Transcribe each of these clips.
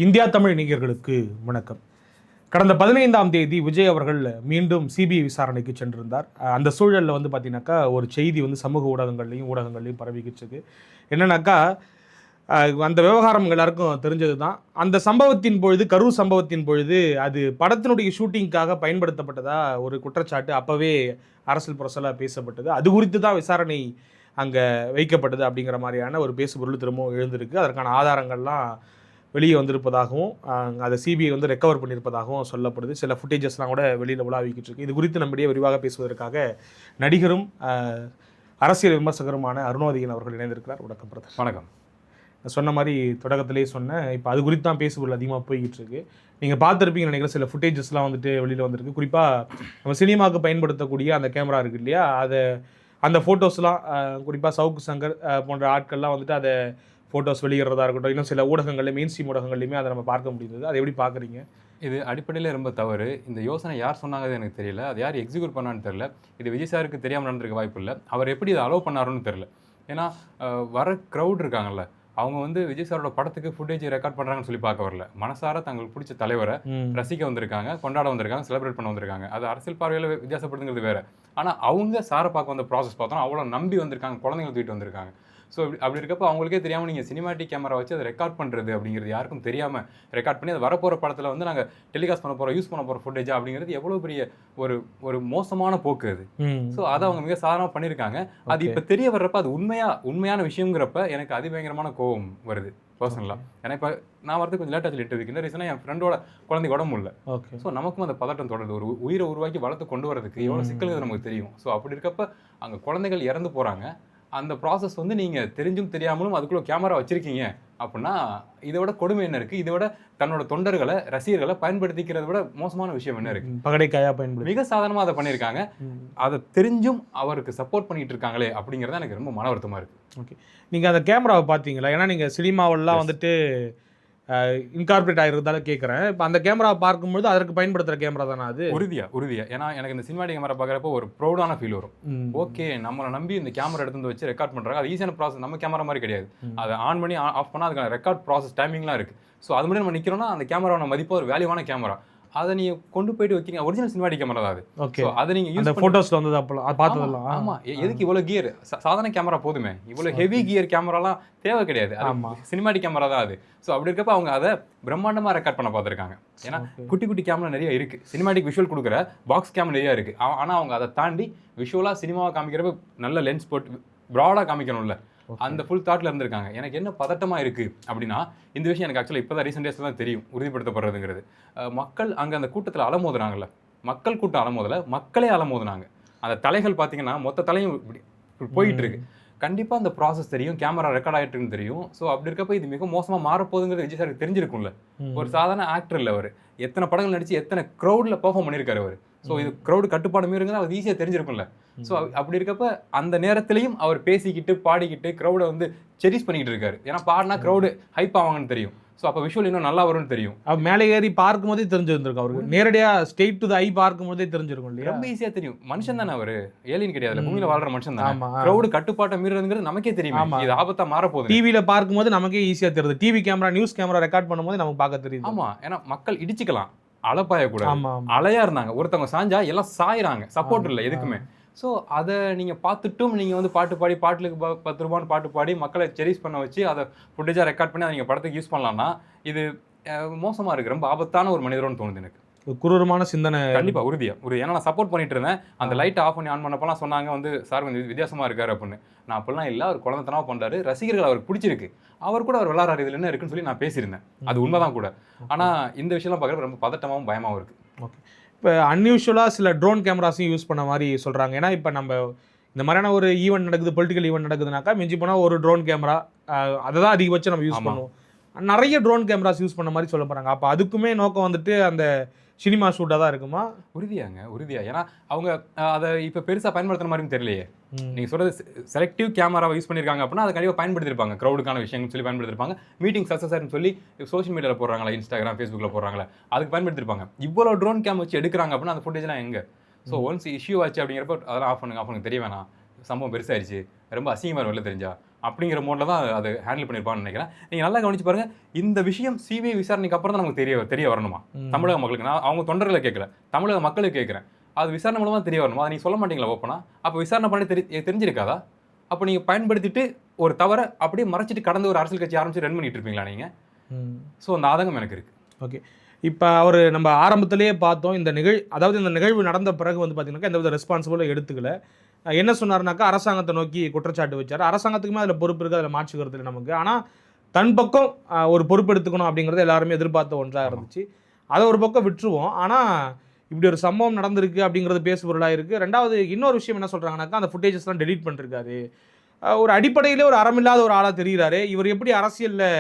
India Tamil இளைஞர்களுக்கு வணக்கம். கடந்த 15ஆம் தேதி விஜய் அவர்கள் மீண்டும் சிபிஐ விசாரணைக்கு சென்றிருந்தார். அந்த சூழலில் பார்த்தீங்கன்னாக்கா ஒரு செய்தி சமூக ஊடகங்கள்லையும் பரவிக்கிட்டு இருக்கு. என்னன்னாக்கா அந்த விவகாரம் எல்லாருக்கும் தெரிஞ்சது தான். அந்த சம்பவத்தின் பொழுது, கரூர் சம்பவத்தின் பொழுது அது படத்தினுடைய ஷூட்டிங்காக பயன்படுத்தப்பட்டதா ஒரு குற்றச்சாட்டு அப்போவே அரசியல் புரசலாக பேசப்பட்டது. அது குறித்து தான் விசாரணை அங்கே வைக்கப்பட்டது அப்படிங்கிற மாதிரியான ஒரு பேசுபொருள் திரும்பவும் எழுந்திருக்கு. அதற்கான ஆதாரங்கள்லாம் வெளியே வந்திருப்பதாகவும் அதை சிபிஐ ரெக்கவர் பண்ணியிருப்பதாகவும் சொல்லப்படுது. சில ஃபுட்டேஜஸ்லாம் கூட வெளியில் உலாவிக்கிட்டு இருக்கு. இது குறித்து நம்முடைய விரிவாக பேசுவதற்காக நடிகரும் அரசியல் விமர்சகருமான அருணோதயன் அவர்கள் இணைந்திருக்கிறார். வணக்கம் பிரதர். வணக்கம். நான் சொன்ன மாதிரி தொடக்கத்திலே சொன்னேன், இப்போ அது குறித்து தான் பேசுபொருள் அதிகமாக போய்கிட்டு இருக்கு. நீங்கள் பார்த்துருப்பீங்க நினைக்கிற சில ஃபுட்டேஜஸ்லாம் வெளியில் வந்திருக்கு. குறிப்பாக நம்ம சினிமாவுக்கு பயன்படுத்தக்கூடிய அந்த கேமரா இருக்குது இல்லையா, அந்த ஃபோட்டோஸ்லாம் குறிப்பாக சவுக்கு சங்கர் போன்ற ஆட்கள்லாம் அதை ஃபோட்டோஸ் வெளியிடுறதா இருக்கட்டும், இன்னும் சில ஊடகங்கள்லையும் மெயின் ஸ்ட்ரீம் ஊடகங்கள்லையுமே அதை நம்ம பார்க்க முடியுது. அதை எப்படி பார்க்குறீங்க? இது அடிப்படையில் ரொம்ப தவறு. இந்த யோசனை யார் சொன்னாங்க எனக்கு தெரியல, அது யார் எக்ஸிக்யூட் பண்ணான்னு தெரியல. இது விஜய் சாருக்கு தெரியாமல் நடந்திருக்க வாய்ப்பு இல்லை. அவர் எப்படி இதை அலோவ் பண்ணாருன்னு தெரியல. ஏன்னா வர க்ரௌட் இருக்காங்கல்ல, அவங்க விஜய் சாரோட படத்துக்கு ஃபுட்டேஜ் ரெக்கார்ட் பண்ணுறாங்கன்னு சொல்லி பார்க்க வரல. மனசார தங்களுக்கு பிடிச்ச தலைவரை ரசிக்க வந்திருக்காங்க, கொண்டாட வந்திருக்காங்க, செலிப்ரேட் பண்ண வந்திருக்காங்க. அது அரசியல் பார்வையில் வித்தியாசப்படுங்கிறது வேறு. ஆனால் அவங்க சாரை பார்க்க வந்த ப்ராசஸ் பார்த்தோன்னா அவ்வளோ நம்பி வந்திருக்காங்க, குழந்தைங்களை தூக்கிட்டு வந்திருக்காங்க. ஸோ அப்படி இருக்கப்போ அவங்களுக்கே தெரியாமல் நீங்கள் சினிமாட்டிக் கேமரா வச்சு அதை ரெக்கார்ட் பண்ணுறது அப்படிங்கிறது யாருக்கும் தெரியாமல் ரெக்கார்ட் பண்ணி அது வரப்போகிற படத்தில் நாங்கள் டெலிகாஸ்ட் பண்ண போகிறோம், யூஸ் பண்ண போகிற ஃபுட்டேஜா அப்படிங்கிறது எவ்வளோ பெரிய ஒரு மோசமான போக்கு அது. ஸோ அதை அவங்க மிக சாதாரணமாக பண்ணியிருக்காங்க. அது இப்போ தெரிய வர்றப்ப அது உண்மையான விஷயங்கிறப்ப எனக்கு அதிபயங்கரமான கோபம் வருது பர்சனலாக. ஏன்னா இப்போ நான் வரது கொஞ்சம் லேட்டாக சொல்லிட்டு இருக்கேன். ரீசனாக என் ஃப்ரெண்டோட குழந்தை உடம்பு இல்லை. ஸோ நமக்கும் அந்த பதட்டம் தொடருது. ஒரு உயிரை உருவாக்கி வளர்த்து கொண்டு வரதுக்கு எவ்வளோ சிக்கல்கள் நமக்கு தெரியும். ஸோ அப்படி இருக்கப்ப அங்கே குழந்தைகள் இறந்து போகிறாங்க. அந்த ப்ராசஸ் நீங்கள் தெரிஞ்சும் தெரியாமலும் அதுக்குள்ளே கேமரா வச்சுருக்கீங்க அப்படின்னா இதை விட கொடுமை என்ன இருக்குது? இதை விட தன்னோட தொண்டர்களை ரசிகர்களை பயன்படுத்திக்கிறத விட மோசமான விஷயம் என்ன இருக்குது? பகடைக்காயாக பயன்படுத்தி மிக சாதாரணமாக அதை பண்ணியிருக்காங்க. அதை தெரிஞ்சும் அவருக்கு சப்போர்ட் பண்ணிட்டு இருக்காங்களே அப்படிங்கிறது எனக்கு ரொம்ப மன வருத்தமாக இருக்குது. ஓகே, நீங்கள் அந்த கேமராவை பார்த்தீங்களா? ஏன்னா நீங்கள் சினிமாவெல்லாம் இன்கார்பரேட் ஆகிருந்தால கேட்குறேன். இப்போ அந்த கேமராவை பார்க்கும்போது அதற்கு பயன்படுத்துகிற கேமரா தானே அது? உறுதியா. ஏன்னா எனக்கு இந்த சினிமாட்டிக் கேமரா பார்க்குறப்போ ஒரு ப்ரௌடான ஃபீல் வரும். ஓகே, நம்மளை நம்பி இந்த கேமரா எடுத்து வச்சு ரெக்கார்ட் பண்ணுறாங்க. அது ஈஸியான ப்ராசஸ். நம்ம கேமரா மாதிரி கிடையாது. அதை ஆன் பண்ணி ஆஃப் பண்ணால் அதுக்கான ரெக்கார்ட் ப்ராசஸ் டைமிங்லாம் இருக்குது. ஸோ அது மட்டும் நம்ம நிற்கிறோம்னா அந்த கேமராவோட மதிப்பாக ஒரு வேல்யூவான கேமரா. அதை நீங்கள் கொண்டு போயிட்டு வைக்கிறீங்க. ஒரிஜினல் சினிமாட்டிக் கேமரா தான் அது. ஓகே, அதை நீங்கள் இந்த ஃபோட்டோஸில் அப்போலாம் பார்த்ததெல்லாம். ஆமாம், எதுக்கு இவ்வளோ கியர்? சாதாரண கேமரா போதுமே, இவ்வளோ ஹெவி கியர் கேமராலாம் தேவை கிடையாது. சினிமாட்டிக் கேமரா தான் அது. ஸோ அப்படி இருக்கப்ப அவங்க அதை பிரம்மாண்டமாக ரெக்கார்ட் பண்ண பார்த்துருக்காங்க. ஏன்னா குட்டி குட்டி கேமரா நிறைய இருக்குது. சினிமாட்டிக் விஷுவல் கொடுக்குற பாக்ஸ் கேமரா நிறையா இருக்குது. ஆனால் அவங்க அதை தாண்டி விஷுவலாக சினிமாவை காமிக்கிறப்ப நல்ல லென்ஸ் போட்டு ப்ராடாக காமிக்கணும்ல, அந்த ஃபுல் தாட்டில் இருந்திருக்காங்க. எனக்கு என்ன பதட்டமாக இருக்குது அப்படின்னா, இந்த விஷயம் எனக்கு ஆக்சுவலாக இப்போ தான் ரீசெண்ட் டேஸில் தான் தெரியும் உறுதிப்படுத்தப்படுறதுங்கிறது. மக்கள் அங்கே அந்த கூட்டத்தில் அலமோதுனாங்கல்ல, மக்கள் கூட்டம் அலமோதலை, மக்களே அலமோதுனாங்க. அந்த தலைகள் பார்த்தீங்கன்னா மொத்த தலையும் இப்படி போயிட்டு இருக்கு. கண்டிப்பாக அந்த ப்ராசஸ் தெரியும், கேமரா ரெக்கார்ட் ஆகிட்டுன்னு தெரியும். ஸோ அப்படி இருக்கப்போ இது மிக மோசமாக மாறப்போகுதுங்கிறது விஜய் சாருக்கு தெரிஞ்சிருக்கும்ல. ஒரு சாதாரண ஆக்டர் இல்லை அவர். எத்தனை படங்கள் நடிச்சு எத்தனை க்ரௌடில் பெர்ஃபார்ம் பண்ணியிருக்காரு அவர். ஸோ இது க்ரௌடு கட்டுப்பாடு மீறுங்கிறது அவர் ஈஸியாக தெரிஞ்சிருக்கும்ல. ஸோ அப்படி இருக்கப்ப அந்த நேரத்திலையும் அவர் பேசிக்கிட்டு பாடிக்கிட்டு க்ரௌடை செரிஸ் பண்ணிக்கிட்டு இருக்காரு. ஏன்னா பாடினா க்ரௌடு ஹைப் ஆவாங்கன்னு தெரியும். ஸோ அப்போ விஷுவல் இன்னும் நல்லா வரும்னு தெரியும். அவர் மேலே ஏறி பார்க்கும் போதே தெரிஞ்சிருந்திருக்கும். அவருக்கு நேரடியாக ஸ்ட்ரெயிட் டு த ஐ பார்க்கும் போதே தெரிஞ்சிருக்கும் இல்லையா? ரொம்ப ஈஸியாக தெரியும். மனுஷன் தானே அவர், ஏலியன் கிடையாது, பூமியில் வாழ்ற மனுஷன் தான். க்ரௌடு கட்டுப்பாட்டை மீறதுங்கிறது நமக்கே தெரியும். இது ஆபத்தா மாறப்போகுது. டிவியில் பார்க்கும்போது நமக்கே ஈஸியாக தெரியுது. TV camera, news camera record பண்ணும்போது நமக்கு பார்க்க தெரியுது. ஆமாம், ஏன்னா மக்கள் இடிச்சுக்கலாம், அலப்பாயக்கூடாது. அலையா இருந்தாங்க, ஒருத்தவங்க சாஞ்சா எல்லாம் சாயிறாங்க, சப்போர்ட் இல்லை எதுக்குமே. ஸோ அதை நீங்கள் பார்த்துட்டும் நீங்கள் பாட்டு பாடி, பாட்டுக்கு 10 ரூபான்னு பாட்டு பாடி மக்களை செரிஸ் பண்ண வச்சு அதை ஃபுட்டேஜாக ரெக்கார்ட் பண்ணி அதை நீங்கள் படத்துக்கு யூஸ் பண்ணலாம்னா இது மோசமாக இருக்குது. ரொம்ப ஆபத்தான ஒரு மனிதரோன்னு தோணுது எனக்கு. குரூரமான சிந்தனை. கண்டிப்பாக உறுதியா. ஏன்னா நான் சப்போர்ட் பண்ணிட்டு இருந்தேன். அந்த லைட்டை ஆஃப் பண்ணி ஆன் பண்ணப்பெல்லாம் சொன்னாங்க சார் கொஞ்சம் வித்தியாசமாக இருக்காரு அப்படின்னு. நான் அப்படிலாம் இல்லை, அவர் குழந்தைத்தனமாக பண்ணுறாரு, ரசிகர்கள் அவருக்கு பிடிச்சிருக்கு, அவர் கூட அவர் விளாட்றாரு, இதில் என்ன இருக்குன்னு சொல்லி நான் பேசியிருந்தேன். அது உண்மைதான் கூட. ஆனால் இந்த விஷயம்லாம் பார்க்குறது ரொம்ப பதட்டமாகவும் பயமாகவும் இருக்குது. ஓகே, இப்போ அன்யூஷுவலாக சில ட்ரோன் கேமராஸையும் யூஸ் பண்ண மாதிரி சொல்கிறாங்க. ஏன்னா இப்போ நம்ம இந்த மாதிரியான ஒரு ஈவெண்ட் நடக்குது, பொலிட்டிக்கல் ஈவெண்ட் நடக்குதுனாக்கா மிஞ்சி போனால் ஒரு ட்ரோன் கேமரா அதை தான் அதிகபட்சம் நம்ம யூஸ் பண்ணுவோம். நிறைய ட்ரோன் கேமராஸ் யூஸ் பண்ண மாதிரி சொல்ல போகிறாங்க. அப்போ அதுக்குமே நோக்கம் அந்த சினிமா ஷூட்டாக தான் இருக்குமா? உறுதியா. ஏன்னா அவங்க அதை இப்போ பெருசாக பயன்படுத்துகிற மாதிரியும் தெரியலையே. நீங்கள் சொல்கிறது செலக்டிவ் கேமராவை யூஸ் பண்ணியிருக்காங்க அப்படின்னா அதை கண்டிப்பாக பயன்படுத்திருப்பாங்க. க்ரௌடுக்கான விஷயங்கள் சொல்லி பயன்படுத்திருப்பாங்க. மீட்டிங் சக்ஸஸ்ன்னு சொல்லி சோஷியல் மீடியாவில் போடுறாங்களா, இன்ஸ்டாகிராம், ஃபேஸ்புக்கில் போடுறாங்களா, அதுக்கு பயன்படுத்திருப்பாங்க. இவ்வளோ ட்ரோன் கேம் வச்சு எடுக்கிறாங்க அப்படின்னா அந்த ஃபுட்டேஜ்லாம் எங்கே? ஸோ ஒன்ஸ் இஷ்யூ ஆச்சு அப்படிங்கிறப்ப அதெல்லாம் ஆஃப் பண்ணுங்க தெரிய வேணாம், சம்பவம் பெருசாகிடுச்சு, ரொம்ப அசிங்கமாக வெளில தெரிஞ்சா அப்படிங்கிற மோட்ல தான் அதை ஹேண்டில் பண்ணியிருப்பான்னு நினைக்கிறேன். நீங்கள் நல்லா கவனிச்சு பாருங்க, இந்த விஷயம் சிபிஐ விசாரணைக்கு அப்புறம் தான் நமக்கு தெரிய வரணுமா தமிழக மக்களுக்கு. நான் அவங்க தொண்டர்களை கேட்கல, தமிழக மக்களுக்கு கேட்குறேன். அது விசாரணை மூலமா தெரிய வரணுமா? அதை நீங்கள் சொல்ல மாட்டீங்களா ஓப்பனா? அப்போ விசாரணை பண்ணி தெரிஞ்சிருக்காதா? அப்போ நீங்கள் பயன்படுத்திட்டு ஒரு தவற அப்படியே மறைச்சிட்டு கடந்து ஒரு அரசியல் கட்சி ஆரம்பிச்சு ரன் பண்ணிட்டு இருப்பீங்களா நீங்கள்? ஸோ அந்த ஆதங்கம் எனக்கு இருக்கு. ஓகே, இப்போ அவர் நம்ம ஆரம்பத்திலேயே பார்த்தோம், இந்த நிகழ்வு நடந்த பிறகு வந்து பார்த்தீங்கன்னாக்கா எந்த வித ரெஸ்பான்சிபிளும் எடுத்துக்கல. என்ன சொன்னார்னாக்கா அரசாங்கத்தை நோக்கி குற்றச்சாட்டு வச்சார். அரசாங்கத்துக்குமே அதில் பொறுப்பு இருக்குது, அதில் மாற்றுக்கிறது இல்லை நமக்கு. ஆனால் தன் பக்கம் ஒரு பொறுப்பு எடுத்துக்கணும் அப்படிங்கிறது எல்லாருமே எதிர்பார்த்த ஒன்றாக இருந்துச்சு. அதை ஒரு பக்கம் விட்டுருவோம். ஆனால் இப்படி ஒரு சம்பவம் நடந்திருக்கு அப்படிங்கிறது பேசுபொருளாக இருக்குது. ரெண்டாவது இன்னொரு விஷயம் என்ன சொல்கிறாங்கனாக்கா, அந்த ஃபுட்டேஜஸ்லாம் டெலீட் பண்ணிருக்காரு. ஒரு அடிப்படையிலே ஒரு அறமில்லாத ஒரு ஆளாக தெரிகிறாரு. இவர் எப்படி அரசியலில்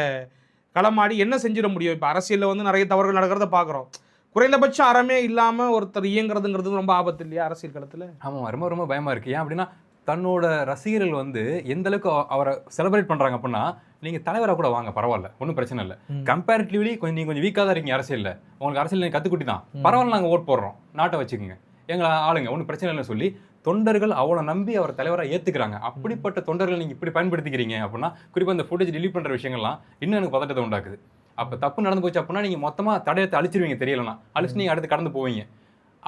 களமாடி என்ன செஞ்சிட முடியும்? இப்போ அரசியலில் வந்து நிறைய தவறுகள் நடக்கிறத பார்க்குறோம். குறைந்தபட்சம் அறமே இல்லாமல் ஒருத்தர் இயங்குறதுங்கிறது ரொம்ப ஆபத்து இல்லையா அரசியல் களத்தில்? ஆமாம், ரொம்ப ரொம்ப பயமாக இருக்குது. ஏன் அப்படின்னா, தன்னோட ரசிகர்கள் வந்து எந்த அளவுக்கு அவரை செலிப்ரேட் பண்ணுறாங்க அப்படின்னா, நீங்கள் தலைவராக கூட வாங்க, பரவாயில்ல, ஒன்றும் பிரச்சனை இல்லை. கம்பேரிட்டிவ்லி நீங்கள் கொஞ்சம் வீக்காக தான் இருக்கீங்க அரசியலில், உங்களுக்கு அரசியல் நீங்கள் கற்றுக்குட்டி தான், பரவாயில்ல, நாங்கள் ஓட் போடுறோம், நாட்டை வச்சுக்கோங்க, எங்களை ஆளுங்க, ஒன்றும் பிரச்சனை இல்லைன்னு சொல்லி தொண்டர்கள் அவளை நம்பி அவர் தலைவராக ஏற்றுக்கிறாங்க. அப்படிப்பட்ட தொண்டர்கள் நீங்கள் இப்படி பயன்படுத்திக்கிறீங்க அப்படின்னா, குறிப்பாக இந்த ஃபுட்டேஜ் டிலீட் பண்ணுற விஷயங்கள்லாம் இன்னும் எனக்கு பதட்டத்தை உண்டாக்குது. அப்போ தப்பு நடந்து போச்சு அப்படின்னா நீங்கள் மொத்தமாக தடயத்தை அழிச்சிருவீங்க, தெரியலனா அழிச்சு நீங்கள் அடுத்து கடந்து போவீங்க.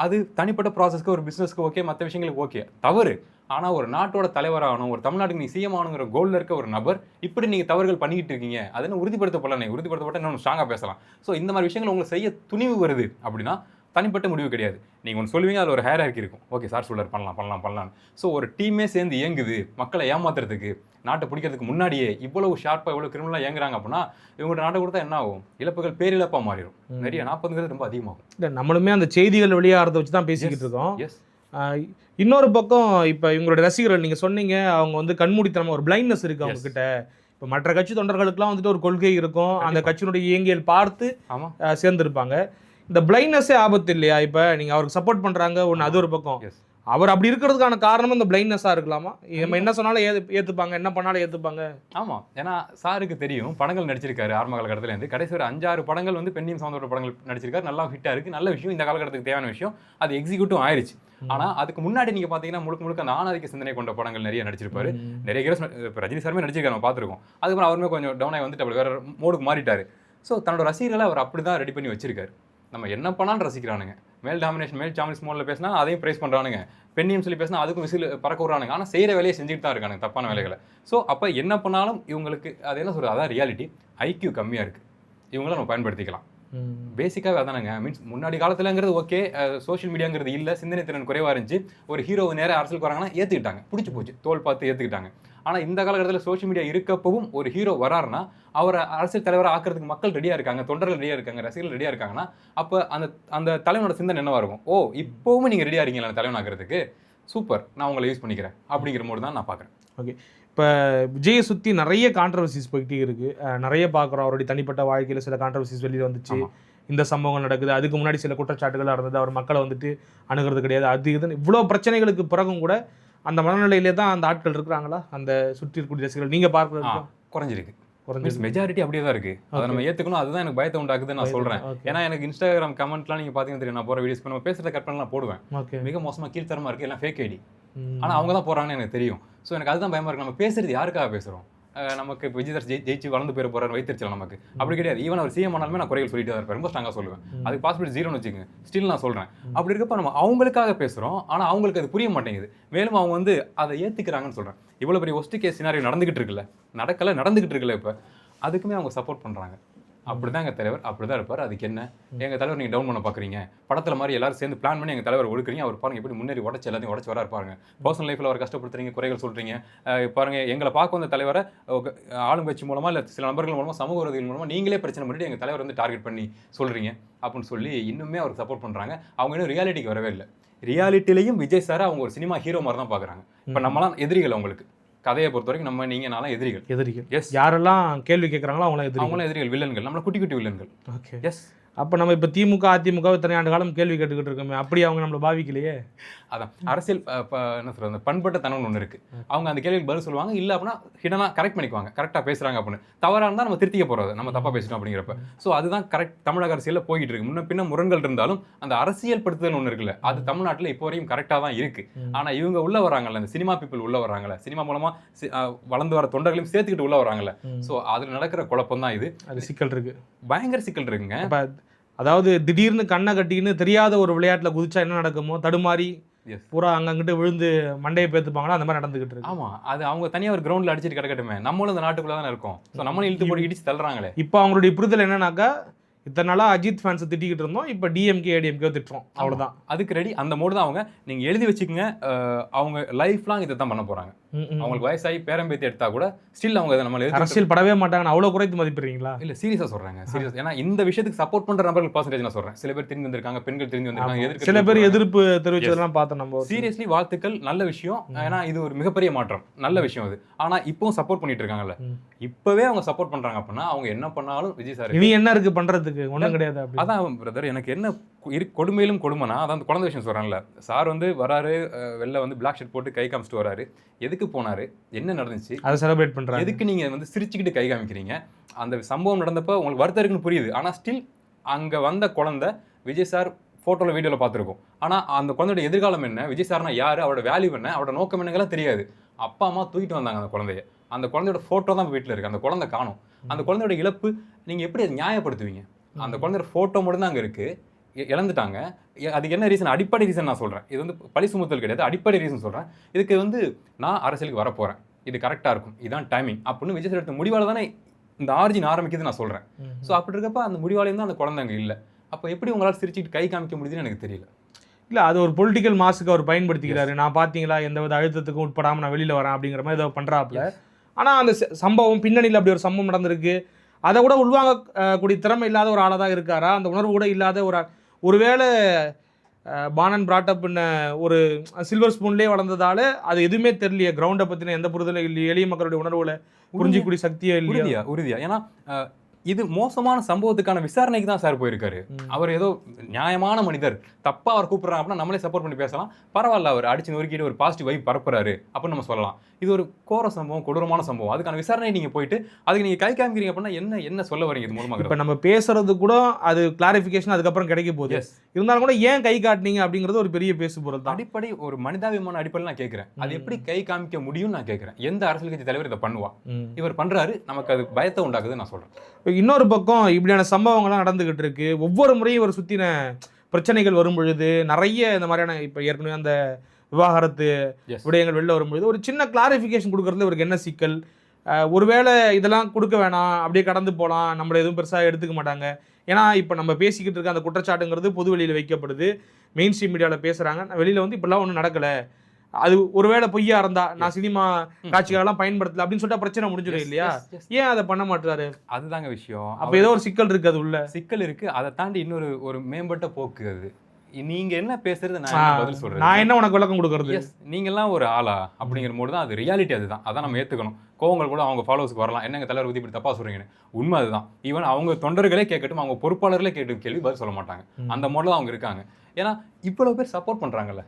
அது தனிப்பட்ட ப்ராசஸ்க்கு, ஒரு பிஸ்னஸ்க்கு ஓகே, மற்ற விஷயங்களுக்கு ஓகே, தவறு. ஆனால் ஒரு நாட்டோட தலைவராகணும், ஒரு தமிழ்நாட்டுக்கு நீ சிஎம் ஆகணுங்கிற கோலில் இருக்க ஒரு நபர் இப்படி நீங்கள் தவறுகள் பண்ணிக்கிட்டு இருக்கீங்க, அதனை உறுதிப்படுத்தப்பட்ட இன்னும் ஸ்ட்ராங்காக பேசலாம். ஸோ இந்த மாதிரி விஷயங்கள் உங்களுக்கு செய்ய துணிவு வருது அப்படின்னா தனிப்பட்ட முடிவு கிடையாது. நீங்கள் ஒன்று சொல்லுவீங்க, அதில் ஒரு ஹேரார்கி இருக்கும். ஓகே, சார் சொல்றார், பண்ணலாம். ஸோ ஒரு டீமே சேர்ந்து இயங்குது மக்களை ஏமாத்துறதுக்கு, நாட்டை பிடிக்கிறதுக்கு முன்னாடியே இவ்வளவு ஷார்ப்பாக இவ்வளோ கிரிமினலாக இயங்குறாங்க அப்படின்னா இவங்களோட நாட்டை கொடுத்தா என்ன ஆகும்? இழப்புகள் பேரிழப்பாக மாறிடும். நிறைய 40 ரொம்ப அதிகமாகும். இல்லை, நம்மளுமே அந்த செய்திகள் வெளியாகிறத வச்சு தான் பேசிக்கிட்டு இருக்கோம். எஸ். இன்னொரு பக்கம் இப்போ இவங்களோட ரசிகர்கள் நீங்கள் சொன்னீங்க, அவங்க வந்து கண்மூடித்தனமாக ஒரு பிளைண்ட்னஸ் இருக்குது அவங்க கிட்ட. இப்போ மற்ற கட்சி தொண்டர்களுக்குலாம் வந்துட்டு ஒரு கொள்கை இருக்கும், அந்த கட்சியினுடைய இயங்கியல் பார்த்து சேர்ந்துருப்பாங்க. இந்த பிளைண்ட்னஸே ஆபத்து இல்லையா? இப்போ நீங்கள் அவருக்கு சப்போர்ட் பண்ணுறாங்க ஒன்று, அது ஒரு பக்கம். அவர் அப்படி இருக்கிறதுக்கான காரணம் இந்த பிளைண்ட்னஸாக இருக்கலாமா? நம்ம என்ன சொன்னாலும் ஏற்றுப்பாங்க, என்ன பண்ணாலும் ஏற்றுப்பாங்க. ஆமாம், ஏன்னா சாருக்கு தெரியும், படங்கள் நடிச்சிருக்காரு ஆரம்ப காலகட்டத்துலேருந்து. கடைசி ஒரு 5-6 படங்கள் வந்து பெண்ணியம் சம்மந்தப்பட்ட படங்கள் நடிச்சிருக்காரு. நல்லா ஹிட்டாக இருக்குது, நல்ல விஷயம், இந்த காலகட்டத்துக்கு தேவையான விஷயம், அது எக்ஸிக்யூட்டிவ் ஆயிடுச்சு. ஆனால் அதுக்கு முன்னாடி நீங்கள் பார்த்தீங்கன்னா முழுக்க அந்த ஆணாதிக்க சிந்தனை கொண்ட படங்கள் நிறைய நடிச்சிருப்பாரு. நிறைய ஹீரோஸ், இப்போ ரஜினி சாருமே நடிச்சிருக்காரு, நம்ம பார்த்துருக்கோம். அதுக்கப்புறம் அவருமே கொஞ்சம் டவுன் ஆகி வந்துட்டு அப்படி வேறு மோடுக்கு மாறிட்டார். ஸோ தன்னோட ரசிகர்களை அவர் அப்படி தான் ரெடி பண்ணி வச்சிருக்காரு. நம்ம என்ன பண்ணாலும் ரசிக்கிறானுங்க. மேல் டாமினேஷன், மேல் சாமிஸ் மோடில் பேசினா அதையும் ப்ரைஸ் பண்ணுறானுங்க, பெண்ணியம் சொல்லி பேசினா அதுக்கும் விசில் பறக்க விட்றானுங்க. ஆனால் செய்கிற வேலையை செஞ்சுட்டு தான் இருக்கானுங்க, தப்பான வேலைகளை. ஸோ அப்போ என்ன பண்ணாலும் இவங்களுக்கு அது என்ன சொல்கிறது, அதான் ரியாலிட்டி. ஐக்யூ கம்மியாக இருக்குது, இவங்கள நம்ம பயன்படுத்திக்கலாம். பேசிக்காகவே அதானுங்க. மீன்ஸ் முன்னாடி காலத்துலங்கிறது ஓகே, சோஷியல் மீடியாங்கிறது இல்லை, சிந்தனை திறன் குறைவாக இருந்துச்சு. ஒரு ஹீரோ நேராக அரசியலுக்கு வராங்கன்னா ஏற்றுக்கிட்டாங்க, பிடிச்சி போச்சு, தோல் பார்த்து ஏற்றுக்கிட்டாங்க. ஆனால் இந்த காலகட்டத்தில் சோஷியல் மீடியா இருக்கப்பவும் ஒரு ஹீரோ வராருன்னா அவரை அரசியல் தலைவராக ஆக்கிறதுக்கு மக்கள் ரெடியாக இருக்காங்க, தொண்டர்கள் ரெடியாக இருக்காங்க, ரசிகர்கள் ரெடியாக இருக்காங்கன்னா அப்போ அந்த தலைவனோட சிந்தனை என்னவாக இருக்கும்? ஓ, இப்போவும் நீங்கள் ரெடியாக இருக்கீங்களா அந்த தலைவன் ஆகிறதுக்கு? சூப்பர், நான் உங்களை யூஸ் பண்ணிக்கிறேன் அப்படிங்கிற போது தான் நான் பார்க்குறேன். ஓகே, இப்போ விஜயை சுற்றி நிறைய கான்ட்ரவர்சிஸ் போயிட்டே இருக்குது. நிறைய பார்க்குறோம், அவருடைய தனிப்பட்ட வாழ்க்கையில் சில கான்ட்ரவர்சிஸ் வெளியில் வந்துச்சு, இந்த சம்பவங்கள் நடக்குது, அதுக்கு முன்னாடி சில குற்றச்சாட்டுகளாக இருந்தது, அவர் மக்களை வந்துட்டு அணுகிறது கிடையாது, அது இதுன்னு இவ்வளோ பிரச்சனைகளுக்கு பிறகும் கூட அந்த மனநிலையிலே தான் அந்த ஆட்கள் இருக்கிறாங்களா? அந்த சுற்றி இருக்கக்கூடிய ரசிகர்கள் நீங்கள் பார்க்குறது குறைஞ்சிருக்கு. மெஜாரிட்டி அப்படியே தான் இருக்குது. அதை நம்ம ஏற்றுக்கணும். அதுதான் எனக்கு பயத்தை உண்டாக்குதுன்னு நான் சொல்கிறேன். ஏன்னா எனக்கு இன்ஸ்டாகிராம் கமெண்ட்லாம் நீங்கள் பார்த்தீங்கன்னா தெரியும், நான் போகிற வீடியோஸ் நம்ம பேசுகிறத கட் பண்ணலாம் போடுவேன். மிக மோசமாக கீழ்த்தரமாக இருக்குது, எல்லாம் ஃபேக் ஐடி. ஆனால் அவங்க தான் போகிறாங்கன்னு எனக்கு தெரியும். ஸோ எனக்கு அதுதான் பயமாக இருக்குது. நம்ம பேசுறது யாருக்காக பேசுகிறோம்? நமக்கு இப்போ விஜய் ஜெயிச்சு வளர்ந்து போயிட போகிறாரு வைத்திருச்சல நமக்கு அப்படி கிடையாது. ஈவன் அவர் சிஎம் ஆனாலுமே நான் குறைகள் சொல்லிட்டு தான் இருப்பேன், ரொம்ப ஸ்ட்ராங்காக சொல்லுவேன். அதுக்கு பாசிபிலிட்டி 0ன்னு வச்சுக்கோங்க. ஸ்டில் நான் சொல்கிறேன். அப்படி இருக்கப்போ நம்ம அவங்களுக்காக பேசுகிறோம், ஆனால் அவங்களுக்கு அது புரிய மாட்டேங்குது. மேலும் அவங்க வந்து அதை ஏற்றுக்கிறாங்கன்னு சொல்கிறேன். இவ்வளோ பெரிய ஒஸ்ட் கேஸ் சினாரியோ நடந்துகிட்டு இருக்குல்ல, நடந்துகிட்டு இருக்குல்ல, இப்போ அதுக்குமே அவங்க சப்போர்ட் பண்ணுறாங்க. அப்படிதான் எங்கள் தலைவர் அப்படி தான் இருப்பார். அதுக்கு என்ன, எங்கள் தலைவர் நீங்கள் டவுன் பண்ண பார்க்குறீங்க, படத்தில் மாதிரி எல்லாரும் சேர்ந்து பிளான் பண்ணி எங்கள் தலைவர் ஒடுக்குறீங்க, அவர் பாருங்க எப்படி முன்னேறி எல்லாத்தையும் உடச்சி வரா இருப்பாங்க. பர்சனல் லைஃப்பில் அவர் கஷ்டப்படுத்துறீங்க, குறைகள் சொல்கிறீங்க. பாருங்கள், எங்களை பார்க்க வந்த தலைவரை ஆளுங்கட்சி மூலமாக இல்லை சில நபர்கள் மூலமாக, சமூக விரோதிகள் மூலமாக நீங்களே பிரச்சனை பண்ணிட்டு எங்கள் தலைவர் வந்து டார்கெட் பண்ணி சொல்கிறீங்க அப்படின்னு சொல்லி இன்னுமே அவருக்கு சப்போர்ட் பண்ணுறாங்க. அவங்க இன்னும் ரியாலிட்டிக்கு வரவே இல்லை. ரியாலிட்டிலையும் விஜய் சாரை அவங்க ஒரு சினிமா ஹீரோ மாதிரி தான் பார்க்குறாங்க. இப்போ நம்மளாம் எதிரிகள் அவங்களுக்கு. கதையை பொறுத்த வரைக்கும் நம்ம நீங்கனால எதிரிகள். எஸ், யாரெல்லாம் கேள்வி கேட்குறாங்களோ அவங்களாம் எதிரிகள், வில்லன்கள், நம்மள குட்டி வில்லன்கள். Okay, S. அப்போ நம்ம இப்போ திமுக அதிமுக இத்தனை ஆண்டு காலம் கேள்வி கேட்டுக்கிட்டு இருக்கோமே, அப்படி அவங்க நம்மளை பாவிக்கலையே. அதான் அரசியல் என்ன சொல்றது, அந்த பண்பட்ட தனம்னு ஒன்று இருக்கு. அவங்க அந்த கேள்விக்கு பதில் சொல்லுவாங்க, இல்லை அப்படின்னா ஹிடனா கரெக்ட் பண்ணிக்குவாங்க, கரெக்டாக பேசுறாங்க அப்படின்னு. தவறாக இருந்தால் நம்ம திருத்திக்க போறது, நம்ம தப்பா பேசிட்டோம் அப்படிங்கிறப்ப. ஸோ அதுதான் கரெக்ட் தமிழக அரசியலில் போய்கிட்டு இருக்கு. முன்ன பின்ன முரண்கள் இருந்தாலும் அந்த அரசியல் படுத்துதல் ஒன்று இருக்குல்ல, அது தமிழ்நாட்டில் இப்போ வரையும் கரெக்டாக தான் இருக்கு. ஆனால் இவங்க உள்ள வராங்கல்ல, இந்த சினிமா பீப்புள் உள்ள வராங்கல்ல, சினிமா மூலமா வளர்ந்து வர தொண்டர்களையும் சேர்த்துக்கிட்டு உள்ள வராங்கல்ல, ஸோ அதில் நடக்கிற குழப்பம் தான் இது. அது சிக்கல் இருக்கு, பயங்கர சிக்கல் இருக்குங்க. அதாவது திடீர்னு கண்ணை கட்டின்னு தெரியாத ஒரு விளையாட்டுல குதிச்சா என்ன நடக்குமோ தடுமாறி பூரா அங்கிட்டு விழுந்து மண்டையை பேத்துப்பாங்களா, அந்த மாதிரி நடந்துகிட்டு இருக்கு. ஆமா, அது அவங்க தனியா ஒரு கிரவுண்ட்ல அடிச்சிட்டு கிடக்கட்டுமே, நம்மளும் இந்த நாட்டுக்குள்ள தானே இருக்கோம். ஸோ நம்மளும் இழுத்து போட்டு இடிச்சு தள்ளுறாங்களே. இப்போ அவங்களுடைய புரிதல் என்னன்னாக்கா, இத்தனை நாளா அஜித் ஃபேன்ஸை திட்டிக்கிட்டு இருந்தோம், இப்போ டிஎம்கே ஏடிஎம்கே திட்டுறோம், அவ்வளோதான். அதுக்கு ரெடி, அந்த மோடு தான் அவங்க. நீங்க எழுதி வச்சுக்கோங்க, அவங்க லைஃப் லாங் இதை தான் பண்ண போறாங்க. அவங்களுக்கு வயசாகி பேரம்பேத்தி எடுத்தா கூட ஸ்டில் அவங்க நம்ம அரசியல் படவே மாட்டாங்க. அவ்வளோ குறைத்து மதிப்பிடுறீங்களா? இல்ல, சீரியஸா சொல்றாங்க, சீரியஸ். ஏன்னா இந்த விஷயத்துக்கு சப்போர்ட் பண்ற நபர்கள் பர்சன்டேஜ் நான் சொல்றேன். சில பேர் திரும்பி வந்திருக்காங்க, பெண்கள் திரும்பி வந்திருக்காங்க, சில பேர் எதிர்ப்பு தெரிவிச்சதெல்லாம் பார்த்தோம் நம்ம. சீரியஸ்லி வாழ்த்துக்கள், நல்ல விஷயம். ஏன்னா இது ஒரு மிகப்பெரிய மாற்றம், நல்ல விஷயம் அது. ஆனா இப்பவும் சப்போர்ட் பண்ணிட்டு இருக்காங்கல்ல, இப்பவே அவங்க சப்போர்ட் பண்றாங்க அப்படின்னா அவங்க என்ன பண்ணாலும் விஜய் சார் இனி என்ன இருக்கு பண்றதுக்கு, ஒன்றும் கிடையாது. அதான் பிரதர், எனக்கு என்ன கொடுமையிலும் கொடுமைனா, அதான் அந்த குழந்தை விஷயம் சொல்றாங்கல்ல. சார் வந்து வராரு, வெளில வந்து பிளாக் ஷர்ட் போட்டு கை காமிச்சிட்டு வராரு. எதுக்கு போனாரு, என்ன நடந்துச்சு, அதை செலிப்ரேட் பண்றாங்க. எதுக்கு நீங்க வந்து சிரிச்சுக்கிட்டு கை காமிக்கிறீங்க? அந்த சம்பவம் நடந்தப்ப உங்களுக்கு வருத்தம் இருக்குன்னு புரியுது. ஆனா ஸ்டில் அங்க வந்த குழந்தை விஜய் சார் போட்டோல வீடியோல பார்த்துருக்கோம். ஆனா அந்த குழந்தையோட எதிர்காலம் என்ன, விஜய் சார்னா யாரு, அவரோட வேல்யூ என்ன, அவரோட நோக்கம் என்னங்கெல்லாம் தெரியாது. அப்பா அம்மா தூக்கிட்டு வந்தாங்க அந்த குழந்தைய. அந்த குழந்தையோட போட்டோ தான் வீட்டில் இருக்கு. அந்த குழந்தை காணும். அந்த குழந்தையோட இழப்பு நீங்க எப்படி அதை நியாயப்படுத்துவீங்க? அந்த குழந்தையோட போட்டோ மட்டும் தான் அங்க இருக்கு, இழந்துட்டாங்க. அதுக்கு என்ன ரீசன், அடிப்படை ரீசன் நான் சொல்றேன். இது வந்து பழி சுமத்தல் கிடையாது, அடிப்படை ரீசன் சொல்றேன். இதுக்கு வந்து நான் அரசியலுக்கு வரப்போறேன், இது கரெக்டா இருக்கும், இதுதான் டைமிங் அப்படின்னு விஜய் சார் எடுத்த முடிவால தானே இந்த ஆர்ஜின் ஆரம்பிக்குது நான் சொல்றேன். ஸோ அப்படி இருக்கப்ப அந்த முடிவாலையும் தான் அந்த குழந்தைங்க இல்லை. அப்போ எப்படி உங்களால் சிரிச்சுட்டு கை காமிக்க முடியுதுன்னு எனக்கு தெரியல. இல்லை, அது ஒரு பொலிட்டிக்கல் மாஸுக்கு அவர் பயன்படுத்திக்கிறாரு. நான் பார்த்தீங்களா எந்த வித அழுத்தத்துக்கும் உட்படாமல் நான் வெளியில் வரேன் அப்படிங்கிற மாதிரி ஏதோ பண்ணுறாப்புல. ஆனால் அந்த சம்பவம் பின்னணியில் அப்படி ஒரு சம்பவம் நடந்திருக்கு, அதை கூட உள்வாங்க கூடிய திறமை இல்லாத ஒரு ஆளாக தான் இருக்காரா, அந்த உணர்வு கூட இல்லாத ஒரு ஒருவேளை பானன் பிராட்டப்ன ஒரு சில்வர் ஸ்பூன்லேயே வளர்ந்ததால அது எதுவுமே தெரியலையே, கிரவுண்டை பற்றின எந்த புரிதலும் இல்லையே, எளிய மக்களுடைய உணர்வுல புரிஞ்சிக்கூடிய சக்தியே இல்லையா? உறுதியா. ஏன்னா இது மோசமான சம்பவத்துக்கான விசாரணைக்கு தான் சார் போயிருக்காரு. அவர் ஏதோ நியாயமான மனிதர், தப்பா அவர் கூப்பிடுறாங்க அப்படின்னா நம்மளே சப்போர்ட் பண்ணி பேசலாம், பரவாயில்ல, அவர் அடிச்சு நொறுக்கிட்டு ஒரு பாசிட்டிவ் வைப் பரப்புறாரு அப்படின்னு நம்ம சொல்லலாம். இது ஒரு கோர சம்பவம், கொடூரமான சம்பவம். அதுக்கான விசாரணை நீங்க போயிட்டு அதுக்கு நீங்க கை காமிக்கிறீங்க அப்படின்னா என்ன சொல்ல வரீங்க இது மூலமாக? இப்போ நம்ம பேசுறது கூட அது கிளாரிஃபிகேஷன் அதுக்கப்புறம் கிடைக்க போகுது. இருந்தாலும் கூட ஏன் கை காட்டினீங்க அப்படிங்கிறது ஒரு பெரிய பேசு பொருள் தான். அடிப்படை ஒரு மனிதாபிமான அடிப்படையில் நான் கேட்கிறேன், அது எப்படி கை காமிக்க முடியும்னு நான் கேட்கிறேன். எந்த அரசியல் கட்சி தலைவர் இதை பண்ணுவா? இவர் பண்றாரு, நமக்கு அது பயத்தை உண்டாக்குது நான் சொல்றேன். இன்னொரு பக்கம் இப்படியான சம்பவங்கள்லாம் நடந்துகிட்டு இருக்கு. ஒவ்வொரு முறையும் ஒரு சுத்தின பிரச்சனைகள் வரும் பொழுது நிறைய இந்த மாதிரியான இப்போ ஏற்கனவே அந்த விவாகரத்து விடயங்கள் வெளில வரும்பொழுது ஒரு சின்ன கிளாரிஃபிகேஷன் கொடுக்கறதுல இவருக்கு என்ன சிக்கல்? ஒருவேளை இதெல்லாம் கொடுக்க வேணாம், அப்படியே கடந்து போகலாம், நம்மளை எதுவும் பெருசாக எடுத்துக்க மாட்டாங்க. ஏன்னா இப்போ நம்ம பேசிக்கிட்டு இருக்க அந்த குற்றச்சாட்டுங்கிறது பொது வெளியில் வைக்கப்படுது, மெயின் ஸ்ட்ரீம் மீடியாவில் பேசுகிறாங்க. வெளியில் வந்து இப்படிலாம் ஒன்றும் நடக்கலை, அது ஒருவேளை பொய்யா இருந்தா நான் சினிமா காட்சிகளெல்லாம் பயன்படுத்தல அப்படின்னு சொல்லிட்டு பிரச்சனை முடிஞ்சிடும் இல்லையா? ஏன் அதை பண்ண மாட்டாரு? அதுதாங்க விஷயம். அப்ப ஏதோ ஒரு சிக்கல் இருக்கு, அது உள்ள சிக்கல் இருக்கு. அதை தாண்டி இன்னொரு மேம்பட்ட போக்கு. அது நீங்க என்ன பேசுறது, நான் பதில் சொல்றேன், நான் என்ன உனக்கு விளக்கம் கொடுக்கறது? நீங்க எல்லாம் ஒரு ஆளா அப்படிங்கிற போது தான் அது ரியாலிட்டி. அதுதான், அதான் நம்ம ஏத்துக்கணும். கோவங்கள் கூட அவங்க ஃபாலோவர்ஸ்க்கு வரலாம், என்னங்க தலைவர் பத்தி இப்படி தப்பா சொல்றீங்கன்னு. உண்மை அதுதான். ஈவன் அவங்க தொண்டர்களே கேட்கட்டும், அவங்க பொறுப்பாளர்களே கேட்டும் கேள்வி பதில் சொல்ல மாட்டாங்க. அந்த மாடல அவங்க இருக்காங்க. ஏன்னா இவ்வளவு பேர் சப்போர்ட் பண்றாங்கல்ல,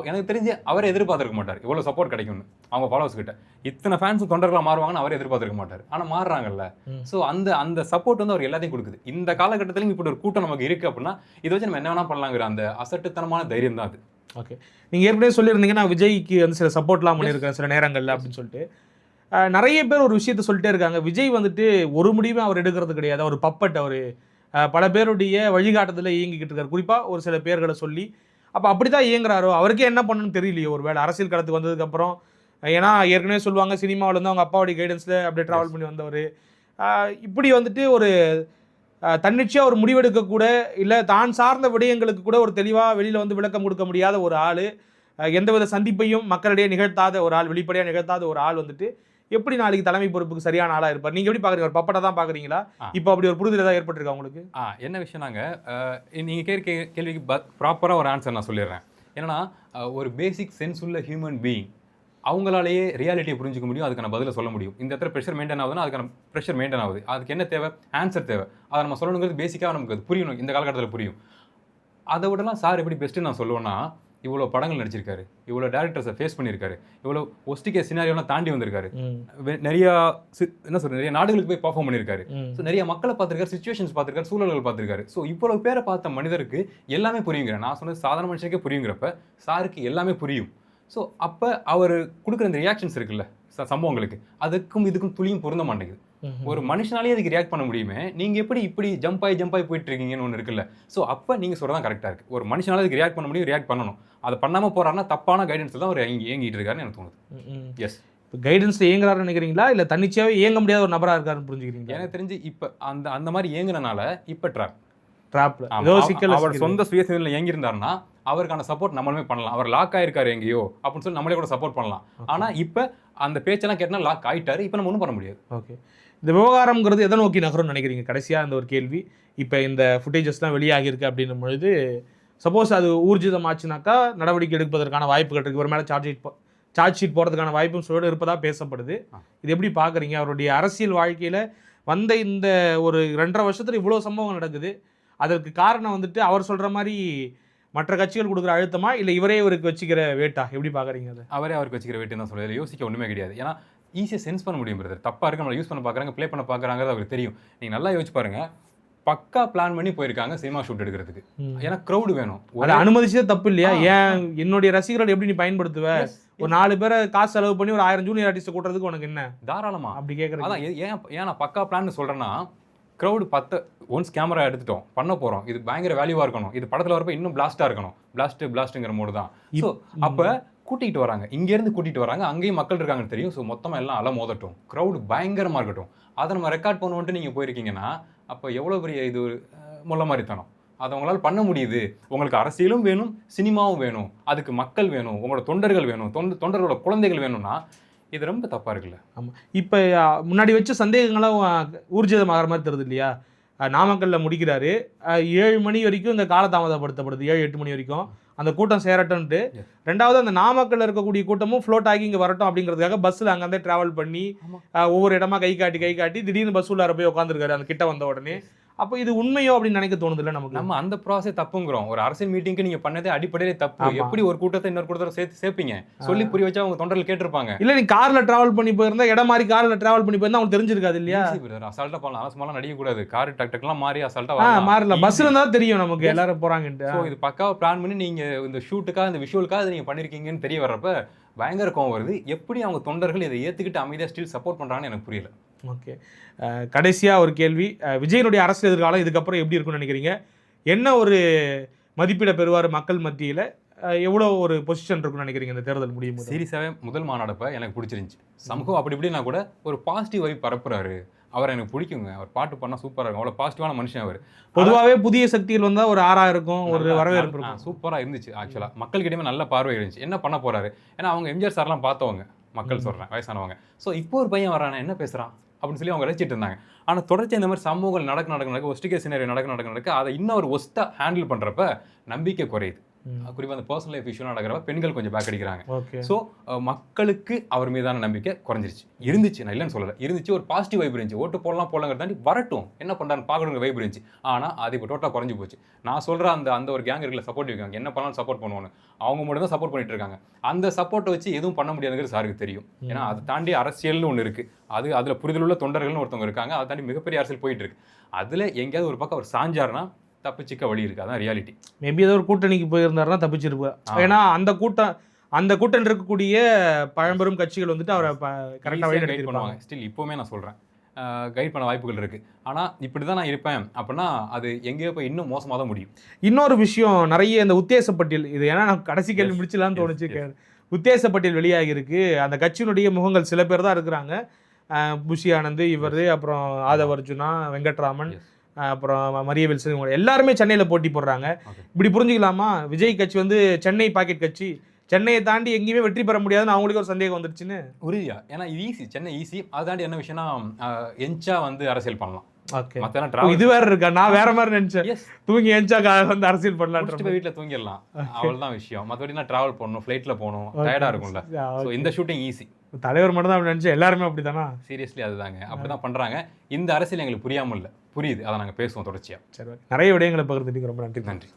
எனக்கு தெரிஞ்சு அவரை எதிர்பார்த்திருக்க மாட்டார் இவ்வளவு சப்போர்ட் கிடைக்கும்னு. அவங்க ஃபாலோவர்ஸ் கிட்ட இத்தனை ஃபேன்ஸும் தொண்டர்களாக மாறுவாங்கன்னு அவரே எதிர்பார்த்திருக்க மாட்டார். ஆனால் மாறுறாங்கல்ல. ஸோ அந்த சப்போர்ட் வந்து அவர் எல்லாத்தையும் கொடுக்குது. இந்த காலகட்டத்திலும் இப்படி ஒரு கூட்டம் நமக்கு இருக்கு அப்படின்னா இதை வச்சு நம்ம என்ன வேணா பண்ணலாங்கிற அந்த அசட்டுத்தனமான தைரியம் தான் அது. ஓகே, நீங்கள் ஏற்கனவே சொல்லியிருந்தீங்க நான் விஜய்க்கு வந்து சில சப்போர்ட்லாம் பண்ணியிருக்கேன் சில நேரங்களில் அப்படின்னு சொல்லிட்டு. நிறைய பேர் ஒரு விஷயத்த சொல்லிட்டே இருக்காங்க, விஜய் வந்துட்டு ஒரு முடிவை அவர் எடுக்கிறது கிடையாது, அவர் பப்பட், அவர் பல பேருடைய வழிகாட்டுதலில் இயங்கிக்கிட்டு இருக்காரு. குறிப்பாக ஒரு சில பேர்களை சொல்லி அப்போ அப்படி தான் இயங்குறாரோ, அவருக்கே என்ன பண்ணணும்னு தெரியலையோ ஒரு வேளை அரசியல் களத்துக்கு வந்ததுக்கப்புறம். ஏன்னா ஏற்கனவே சொல்லுவாங்க சினிமாவில் வந்து அவங்க அப்பாவுடைய கைடன்ஸில் அப்படியே ட்ராவல் பண்ணி வந்தவர். இப்படி வந்துட்டு ஒரு தன்னிச்சையாக ஒரு முடிவெடுக்கக்கூட இல்லை தான் சார்ந்த விடயங்களுக்கு கூட ஒரு தெளிவாக வெளியில் வந்து விளக்கம் கொடுக்க முடியாத ஒரு ஆள், எந்தவித சந்திப்பையும் மக்களிடையே நிகழ்த்தாத ஒரு ஆள், வெளிப்படையாக நிகழ்த்தாத ஒரு ஆள் வந்துட்டு எப்படி நாளைக்கு தலைமை பொறுப்புக்கு சரியான ஆளாக இருப்பார்? நீங்கள் எப்படி பார்க்குறீங்க? ஒரு பப்பட்டை தான் பார்க்குறீங்களா? இப்போ அப்படி ஒரு புரிதல் ஏதாவது ஏற்பட்டிருக்கா உங்களுக்கு? என்ன விஷயம், நீங்கள் கேள்விக்கு ப்ராப்பராக ஒரு ஆன்சர் நான் சொல்லிடுறேன். ஏன்னா ஒரு பேசிக் சென்ஸ் உள்ள ஹியூமன் பீயிங் அவங்களாலேயே ரியாலிட்டியை புரிஞ்சுக்க முடியும், அதுக்கான பதிலை சொல்ல முடியும். இந்த இடத்துல ப்ரெஷர் மெயின்டைன் ஆகுதுன்னா அதுக்கான ப்ரெஷர் மெயின்டைன் ஆகுது, அதுக்கு என்ன தேவை, ஆன்சர் தேவை, அதை நம்ம சொல்லணுங்கிறது பேசிக்காக நமக்கு அது புரியணும், இந்த காலகட்டத்தில் புரியும். அதை விடலாம் சார் எப்படி பெஸ்ட்டுன்னு நான் சொல்லுவேன்னா, இவ்வளோ படங்கள் நடிச்சிருக்காரு, இவ்வளோ டேரக்டர்ஸை ஃபேஸ் பண்ணியிருக்காரு, இவ்வளோ ஒஸ்ட் கேஸ் சினாரியோலாம் தாண்டி வந்திருக்காரு, நிறையா என்ன சொல்றது, நிறைய நாடுகளுக்கு போய் பர்ஃபார்ம் பண்ணியிருக்காரு. ஸோ நிறைய மக்களை பார்த்துருக்காரு, சுச்சுவேஷன்ஸ் பார்த்துருக்காரு, சூழல்கள் பார்த்துருக்காரு. ஸோ இவ்வளோ பேரை பார்த்த மனிதருக்கு எல்லாமே புரியுங்கிற, நான் சொன்னது சாதாரண மனுஷனுக்கே புரியுங்கிறப்ப சாருக்கு எல்லாமே புரியும். ஸோ அப்போ அவர் கொடுக்குற இந்த ரியாக்ஷன்ஸ் இருக்குல்ல சம்பவங்களுக்கு, அதுக்கும் இதுக்கும் துளியும் பொருந்த மாட்டேங்குது. ஒரு மனுஷனாலேயே அதுக்கு ரியாக்ட் பண்ண முடியுமே, நீங்கள் எப்படி இப்படி ஜம்ப் ஆகி போயிட்டு இருக்கீங்கன்னு ஒன்று இருக்குல்ல. ஸோ அப்போ நீங்கள் சொல்கிறதான் கரெக்டாக இருக்குது. ஒரு மனுஷனால அதுக்கு ரியாக்ட் பண்ண முடியும், ரியாக்ட் பண்ணணும். அதை பண்ணாமல் போகிறாருன்னா தப்பான கைடன்ஸ் தான் அவர் இயங்கிட்டு இருக்காருன்னு எனக்கு தோணுது. எஸ், இப்போ கைடன்ஸில் இயங்குறாருன்னு நினைக்கிறீங்களா, இல்லை தன்னிச்சையாகவே இயங்க முடியாத ஒரு நபராக இருக்காருன்னு புரிஞ்சுக்கிறீங்களா? எனக்கு தெரிஞ்சு இப்போ அந்த மாதிரி இயங்குறனால இப்போ ட்ராப்ல அவர் சொந்த சுயசேதனில் இயங்கியிருந்தாருன்னா அவருக்கான சப்போர்ட் நம்மளுமே பண்ணலாம். அவர் லாக் ஆயிருக்காரு எங்கேயோ அப்படின்னு சொல்லி நம்மளே கூட சப்போர்ட் பண்ணலாம். ஆனால் இப்போ அந்த பேச்செல்லாம் கேட்டனா லாக் ஆயிட்டாரு, இப்போ நம்ம ஒன்றும் பண்ண முடியாது. ஓகே, இந்த விவகாரம்ங்கிறது எதை நோக்கி நகரும்னு நினைக்கிறீங்க? கடைசியாக அந்த ஒரு கேள்வி, இப்போ இந்த ஃபுட்டேஜஸ்லாம் வெளியாகிருக்கு அப்படின்னும் பொழுது சப்போஸ் அது ஊர்ஜிதமாச்சுனாக்கா நடவடிக்கை எடுப்பதற்கான வாய்ப்புகள் இருக்குது, இவர் மேலே சார்ஜ் ஷீட் போகிறதுக்கான வாய்ப்பும் சொல்லி இருப்பதாக பேசப்படுது. இது எப்படி பார்க்குறீங்க? அவருடைய அரசியல் வாழ்க்கையில் வந்த இந்த ஒரு 2.5 வருஷத்தில் இவ்வளோ சம்பவங்கள் நடக்குது, அதற்கு காரணம் வந்துட்டு அவர் சொல்கிற மாதிரி மற்ற கட்சிகள் கொடுக்குற அழுத்தமா, இல்லை இவரே இவருக்கு வச்சுக்கிற வேட்டா? எப்படி பார்க்குறீங்க? அதை அவரே அவருக்கு வச்சுக்கிற வேட்டு தான் சொல்லுறது, யோசிக்க ஒன்றுமே கிடையாது. ஏன்னா ஈஸியாக சென்ஸ் பண்ண முடியும் பிரதர், தப்பாக இருக்கு, நம்மளை யூஸ் பண்ண பார்க்குறாங்க, ப்ளே பண்ண பார்க்குறாங்கிறது அவருக்கு தெரியும். நீங்கள் நல்லா யோசிச்சு பாருங்க, பக்கா பிளான் பண்ணி போயிருக்காங்க சினிமா ஷூட் எடுக்கிறதுக்கு. ஏன்னா க்ரௌடு வேணும், அதை அனுமதிச்சதே தப்பு இல்லையா? ஏன் என்னுடைய ரசிகர்கள் எப்படி நீ பயன்படுத்துவ? ஒரு 4 பேரை காசு செலவு பண்ணி ஒரு 1000 ஜூனியர் ஆர்டிஸ்ட் கூட்டுறதுக்கு உனக்கு என்ன தாராளமா அப்படி கேட்குறேன். அதான் ஏன் நான் பக்கா பிளான் சொல்கிறேன்னா, க்ரௌடு 10 ஒன்ஸ் கேமரா எடுத்துட்டோம், பண்ண போகிறோம், இது பயங்கர வேல்யூவாக இருக்கணும், இது படத்தில் வரப்போ இன்னும் பிளாஸ்ட்டாக இருக்கணும், பிளாஸ்ட்டுங்கிற மோடு தான். ஸோ அப்போ கூட்டிகிட்டு வராங்க, இங்கேருந்து கூட்டிகிட்டு வராங்க, அங்கேயும் மக்கள் இருக்காங்கன்னு தெரியும். ஸோ மொத்தமாக எல்லாம் அலை மோதட்டும், க்ரௌடு பயங்கரமாக இருக்கட்டும், அதை நம்ம ரெக்கார்ட் பண்ணுவோன்ட்டு நீங்கள் போயிருக்கீங்கன்னா அப்போ எவ்வளோ பெரிய இது முள்ள மாதிரித்தனம். அதை உங்களால் பண்ண முடியுது. உங்களுக்கு அரசியலும் வேணும், சினிமாவும் வேணும், அதுக்கு மக்கள் வேணும், உங்களோட தொண்டர்கள் வேணும், தொண்டர்களோட குழந்தைகள் வேணும்னா இது ரொம்ப தப்பாக இருக்குல்ல. ஆமாம், இப்போ முன்னாடி வச்ச சந்தேகங்களும் ஊர்ஜிதமாகிற மாதிரி தருது இல்லையா? நாமக்கல்ல முடிக்கிறாரு, 7 மணி வரைக்கும் இந்த காலதாமதப்படுத்தப்படுது, 7-8 மணி வரைக்கும் அந்த கூட்டம் சேரட்டும்ட்டு. ரெண்டாவது அந்த நாமக்கல்ல இருக்கக்கூடிய கூட்டமும் ஃப்ளோட் ஆகி இங்கே வரட்டும் அப்படிங்கிறதுக்காக பஸ்ஸில் அங்கேருந்தே ட்ராவல் பண்ணி ஒவ்வொரு இடமா கை காட்டி திடீர்னு பஸ் உள்ளார போய் உட்காந்துருக்காரு அந்த கிட்ட வந்த உடனே. அப்போ இது உண்மையோ அப்படின்னு நினைக்க தோணுது இல்லை நமக்கு? நம்ம அந்த ப்ராசஸ் தப்புங்கிறோம். ஒரு அரசியல் மீட்டிங்க்கு நீங்க பண்ணதே அடிப்படையிலே தப்பு. எப்படி ஒரு கூட்டத்தை இன்னொரு கூட்டத்தை சேர்ப்பீங்க? சொல்லி புரிய வச்சா அவங்க தொண்டர்கள் கேட்டிருப்பாங்க. இல்ல நீ கார்ல டிராவல் பண்ணி போயிருந்தா, இடம் மாதிரி கார்ல டிராவல் பண்ணி போயிருந்தா அவங்க தெரிஞ்சிருக்காது இல்லையா? அசால்ட்டா பண்ணலாம், அரசுமாலாம் நடிக்க கூடாது, கார் டக்லாம் மாறி அசால்ட்டா மாறல, பஸ்ல இருந்தா தெரியும் நமக்கு எல்லாரும் போறாங்கன்ட்டு. ஸோ இது பக்காவா பிளான் பண்ணி நீங்க இந்த ஷூட்டுக்காக இந்த விஷுவலுக்காக நீங்க பண்ணிருக்கீங்கன்னு தெரிய வர்றப்ப பயங்கர கோவம் வருது. எப்படி அவங்க தொண்டர்கள் இதை ஏத்துக்கிட்டு அமைதியா ஸ்டில் சப்போர்ட் பண்றாங்கன்னு எனக்கு புரியல. ஓகே, கடைசியாக ஒரு கேள்வி, விஜயனுடைய அரசியல் எதிர்காலம் இதுக்கப்புறம் எப்படி இருக்குன்னு நினைக்கிறீங்க? என்ன ஒரு மதிப்பீட பெறுவார் மக்கள் மத்தியில்? எவ்வளோ ஒரு பொசிஷன் இருக்குன்னு நினைக்கிறீங்க இந்த தேர்தல் முடியும்? சீரியஸாகவே முதல் மாநாடப்ப எனக்கு பிடிச்சிருந்துச்சு. சமூகம் அப்படி இப்படின்னா கூட ஒரு பாசிட்டிவ் வைப் பரப்புறாரு, அவர் எனக்கு பிடிக்குங்க. அவர் பாட்டு பண்ணால் சூப்பராக இருக்கும், அவ்வளோ பாசிட்டிவான மனுஷன் அவர். பொதுவாகவே புதிய சக்திகள் வந்தால் ஒரு ஆறா இருக்கும், ஒரு வரவேற்பு இருக்கும். சூப்பராக இருந்துச்சு. ஆக்சுவலாக மக்கள்கிட்டயுமே நல்ல பார்வை இருந்துச்சு. என்ன பண்ண போறாரு? ஏன்னா அவங்க எம்ஜிஆர் சார்லாம் பார்த்தவங்க, மக்கள் சொல்கிறேன், வயசானவங்க. ஸோ இப்போ ஒரு பையன் வரானே, என்ன பேசுகிறான் அப்படின்னு சொல்லி அவங்க ரசிச்சிட்டு இருந்தாங்க. ஆனால் தொடர்ச்சி இந்த மாதிரி சமூகங்கள் நடக்க ஒஸ்ட் கேஸ் சினாரியோ நடக்க அதை இன்னும் ஒரு ஒஸ்ட்டாக ஹேண்டில் பண்ணுறப்ப நம்பிக்கை குறையுது. குறிப்பாக அந்த பர்சனல் லைஃப் இஷ்யூ நடக்கிறப்ப பெண்கள் கொஞ்சம் பேக் அடிக்கிறாங்க. ஸோ மக்களுக்கு அவர் மீதான நம்பிக்கை குறைஞ்சிருச்சு. இருந்துச்சு, நான் இல்லைன்னு சொல்லலை, இருந்துச்சு. ஒரு பாசிட்டிவ் வைப் இருந்துச்சு. ஓட்டு போடலாங்கிறத தாண்டி வரட்டும், என்ன பண்ணுறான்னு பார்க்கணுங்கிற வைப் இருந்துச்சு. ஆனால் அது இப்போ டோட்டலாக குறைஞ்சி போச்சு. நான் சொல்கிற அந்த ஒரு கேங் இருக்குல்ல, சப்போர்ட் இருக்காங்க, என்ன பண்ணாலும் சப்போர்ட் பண்ணுவாங்க, அவங்க மட்டும் தான் சப்போர்ட் பண்ணிட்டு இருக்காங்க. அந்த சப்போர்ட்டை வச்சு எதுவும் பண்ண முடியாதுங்கிறது சாருக்கு தெரியும். ஏன்னா அதை தாண்டி அரசியல்னு ஒன்று இருக்குது, அதில் புரிதல் உள்ள தொண்டர்கள்னு ஒருத்தவங்க இருக்காங்க, அதை தாண்டி மிகப்பெரிய அரசியல் போயிட்டு இருக்கு. அதில் எங்கேயாவது ஒரு பக்கம் அவர் சாஞ்சாருன்னா தப்பிச்சிக்க வழி இருக்கு. அதான் ரியாலிட்டி. மேபி ஏதோ ஒரு கூட்டணிக்கு போயிருந்தாருன்னா தப்பிச்சிருப்பார். ஏன்னா அந்த கூட்டணி இருக்கக்கூடிய பழம்பெரும் கட்சிகள் வந்துட்டு அவரை கரெக்டாக வழி கைட் பண்ணுவாங்க. ஸ்டில் இப்போவுமே நான் சொல்கிறேன், கைட் பண்ண வாய்ப்புகள் இருக்குது. ஆனால் இப்படி தான் நான் இருப்பேன் அப்படின்னா அது எங்கேயோ போய் இன்னும் மோசமாக தான் முடியும். இன்னொரு விஷயம், நிறைய இந்த உத்தேசப்பட்டியல், இது ஏன்னா நான் கடைசி கேள்வி முடிச்சலான்னு தோணுச்சு. உத்தேசப்பட்டியல் வெளியாகி இருக்கு. அந்த கட்சியினுடைய முகங்கள் சில பேர் தான் இருக்கிறாங்க. புஷி ஆனந்த், இவர், அப்புறம் ஆதவ் அர்ஜுனா, வெங்கட்ராமன், அப்புறம் மரிய வில்சன், இவங்க எல்லாருமே சென்னையில் போட்டி போடுறாங்க. இப்படி புரிஞ்சுக்கலாமா? விஜய் கட்சி வந்து சென்னை பாக்கெட் கட்சி, சென்னையை தாண்டி எங்கேயுமே வெற்றி பெற முடியாதுன்னு அவங்களுக்கு ஒரு சந்தேகம் வந்துருச்சுன்னு. உறுதியா? ஏன்னா இது ஈஸி, சென்னை ஈஸி. அதை தாண்டி என்ன விஷயம்னா என்ச்சா வந்து அரசியல் பண்ணலாம். ஓகே, மத்தெல்லாம் டிராவல் இது வேற இருக்கா? நான் வேற மாதிரி நினைச்சேன். எஸ் தூங்கி எஞ்சா வந்து அரசியல் பண்ணலான்ற முடிச்சுட்டு போய் வீட்டில் தூங்கிடலாம், அவ்வளோதான் விஷயம். மற்றபடி நான் டிராவல் பண்ணணும், ஃப்ளைட்டில் போகணும், டயர்டாக இருக்கும்ல. ஸோ இந்த ஷூட்டிங் ஈஸி. தலைவர் மட்டும் தான் அப்படி நினைச்சேன், எல்லாருமே அப்படிதானா? சீரியஸ்லி அதுதாங்க, அப்படி தான் பண்ணுறாங்க. இந்த அரசியல் எங்களுக்கு புரியாமல் இல்லை, புரியுது, அதை நாங்கள் பேசுவோம் தொடர்ச்சியாக. சரி, நிறைய விடயங்களை பகிர்ந்துட்டு ரொம்ப நன்றி. நன்றி.